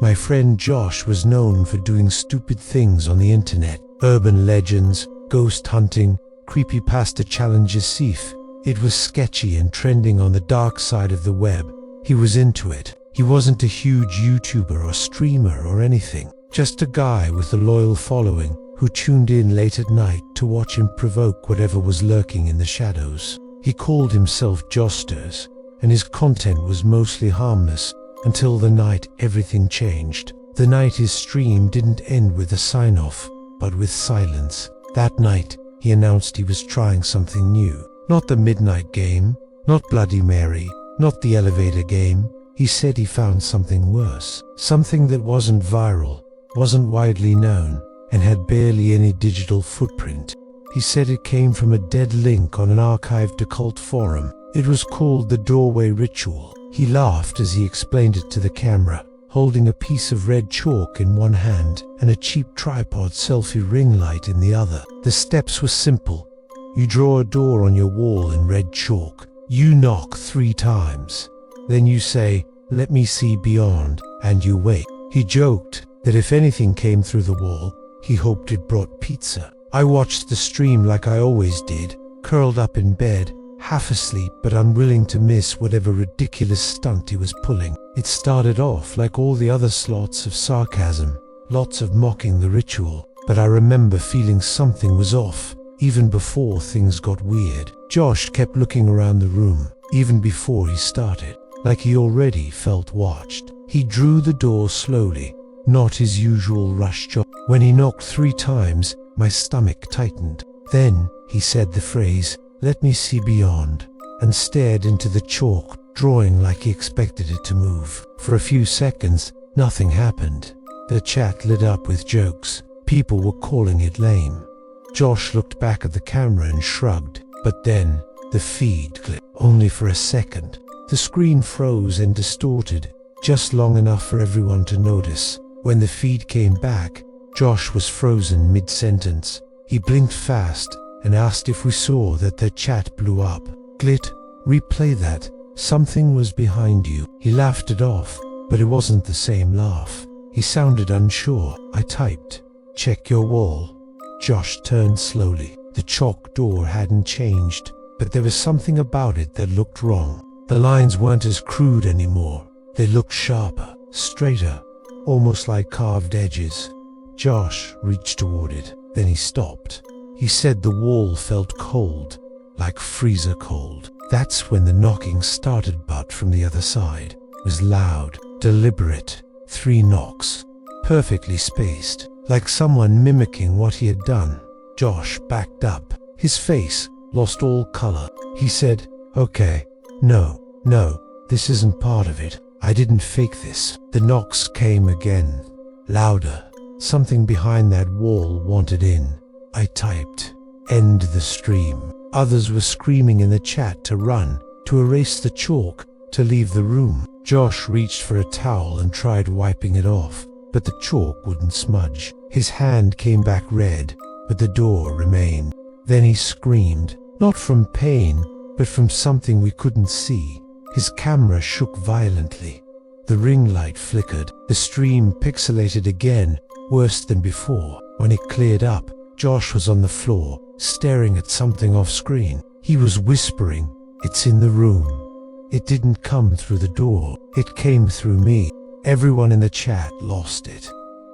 My friend Josh was known for doing stupid things on the internet. Urban legends, ghost hunting, creepypasta challenges. It was sketchy and trending on the dark side of the web. He was into it. He wasn't a huge YouTuber or streamer or anything. Just a guy with a loyal following who tuned in late at night to watch him provoke whatever was lurking in the shadows. He called himself Josters, and his content was mostly harmless until the night everything changed. The night his stream didn't end with a sign-off, but with silence. That night, he announced he was trying something new. Not the midnight game, not Bloody Mary, not the elevator game. He said he found something worse. Something that wasn't viral, wasn't widely known, and had barely any digital footprint. He said it came from a dead link on an archived occult forum. It was called the Doorway Ritual. He laughed as he explained it to the camera, holding a piece of red chalk in one hand and a cheap tripod selfie ring light in the other. The steps were simple. You draw a door on your wall in red chalk. You knock 3 times. Then you say, "Let me see beyond," and you wait. He joked that if anything came through the wall, he hoped it brought pizza. I watched the stream like I always did, curled up in bed, half asleep but unwilling to miss whatever ridiculous stunt he was pulling. It started off like all the other slots of sarcasm, lots of mocking the ritual, but I remember feeling something was off, even before things got weird. Josh kept looking around the room, even before he started, like he already felt watched. He drew the door slowly, not his usual rush job. When he knocked 3 times, my stomach tightened. Then he said the phrase, "Let me see beyond," and stared into the chalk, drawing like he expected it to move. For a few seconds, nothing happened. The chat lit up with jokes. People were calling it lame. Josh looked back at the camera and shrugged, but then the feed clicked. Only for a second. The screen froze and distorted, just long enough for everyone to notice. When the feed came back, Josh was frozen mid-sentence. He blinked fast and asked if we saw that the chat blew up. "Glit, replay that. Something was behind you." He laughed it off, but it wasn't the same laugh. He sounded unsure. I typed, "Check your wall." Josh turned slowly. The chalk door hadn't changed, but there was something about it that looked wrong. The lines weren't as crude anymore. They looked sharper, straighter, almost like carved edges. Josh reached toward it, then he stopped. He said the wall felt cold, like freezer cold. That's when the knocking started, but from the other side. It was loud, deliberate. 3 knocks, perfectly spaced, like someone mimicking what he had done. Josh backed up. His face lost all color. He said, "Okay, no, this isn't part of it. I didn't fake this." The knocks came again, louder. Something behind that wall wanted in. I typed, "End the stream." Others were screaming in the chat to run, to erase the chalk, to leave the room. Josh reached for a towel and tried wiping it off, but the chalk wouldn't smudge. His hand came back red, but the door remained. Then he screamed, not from pain, but from something we couldn't see. His camera shook violently. The ring light flickered. The stream pixelated again, worse than before. When it cleared up, Josh was on the floor, staring at something off screen. He was whispering, "It's in the room." It didn't come through the door. It came through me. Everyone in the chat lost it.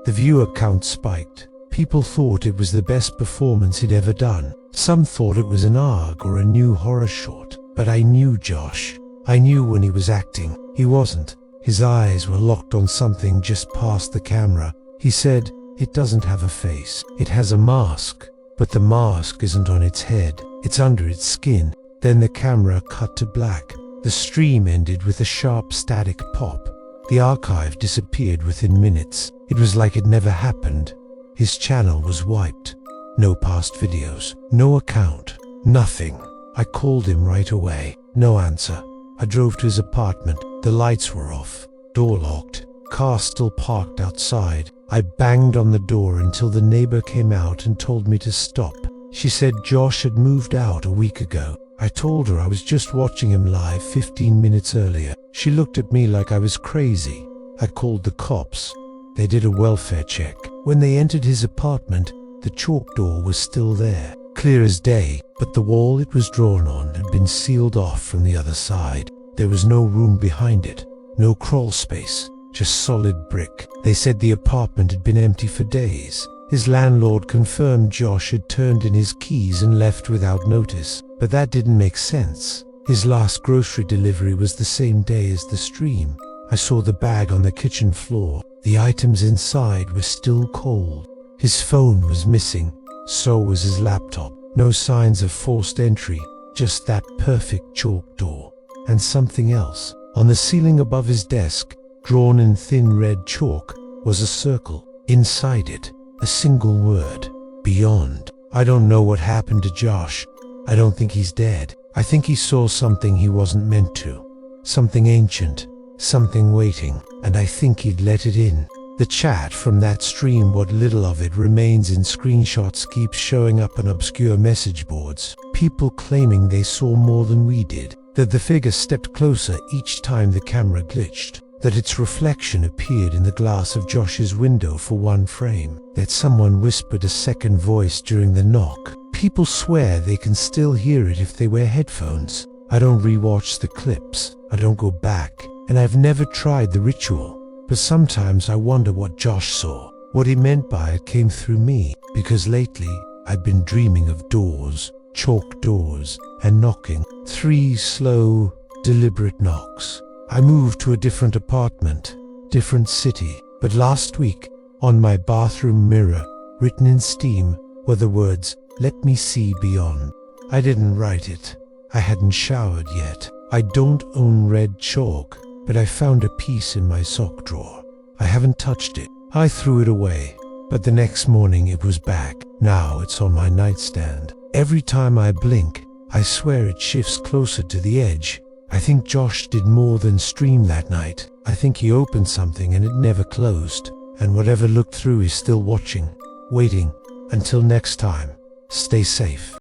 The viewer count spiked. People thought it was the best performance he'd ever done. Some thought it was an ARG or a new horror short. But I knew Josh. I knew when he was acting. He wasn't. His eyes were locked on something just past the camera. He said, "It doesn't have a face. It has a mask. But the mask isn't on its head. It's under its skin." Then the camera cut to black. The stream ended with a sharp static pop. The archive disappeared within minutes. It was like it never happened. His channel was wiped. No past videos. No account. Nothing. I called him right away. No answer. I drove to his apartment. The lights were off. Door locked. Car still parked outside. I banged on the door until the neighbor came out and told me to stop. She said Josh had moved out a week ago. I told her I was just watching him live 15 minutes earlier. She looked at me like I was crazy. I called the cops. They did a welfare check. When they entered his apartment, the chalk door was still there, clear as day, but the wall it was drawn on had been sealed off from the other side. There was no room behind it, no crawl space, just solid brick. They said the apartment had been empty for days. His landlord confirmed Josh had turned in his keys and left without notice, but that didn't make sense. His last grocery delivery was the same day as the stream. I saw the bag on the kitchen floor. The items inside were still cold. His phone was missing, so was his laptop. No signs of forced entry, just that perfect chalk door. And something else. On the ceiling above his desk, drawn in thin red chalk, was a circle. Inside it, a single word: beyond. I don't know what happened to Josh. I don't think he's dead. I think he saw something he wasn't meant to. Something ancient, something waiting, and I think he'd let it in. The chat from that stream, what little of it remains in screenshots, keeps showing up on obscure message boards. People claiming they saw more than we did, that the figure stepped closer each time the camera glitched, that its reflection appeared in the glass of Josh's window for one frame, that someone whispered a second voice during the knock. People swear they can still hear it if they wear headphones. I don't rewatch the clips, I don't go back, and I've never tried the ritual. But sometimes I wonder what Josh saw. What he meant by it came through me, because lately I've been dreaming of doors, chalk doors, and knocking. 3 slow, deliberate knocks. I moved to a different apartment, different city, but last week, on my bathroom mirror, written in steam, were the words, "Let me see beyond." I didn't write it. I hadn't showered yet. I don't own red chalk, but I found a piece in my sock drawer. I haven't touched it. I threw it away, but the next morning it was back. Now it's on my nightstand. Every time I blink, I swear it shifts closer to the edge. I think Josh did more than stream that night. I think he opened something and it never closed, and whatever looked through is still watching, waiting. Until next time, stay safe.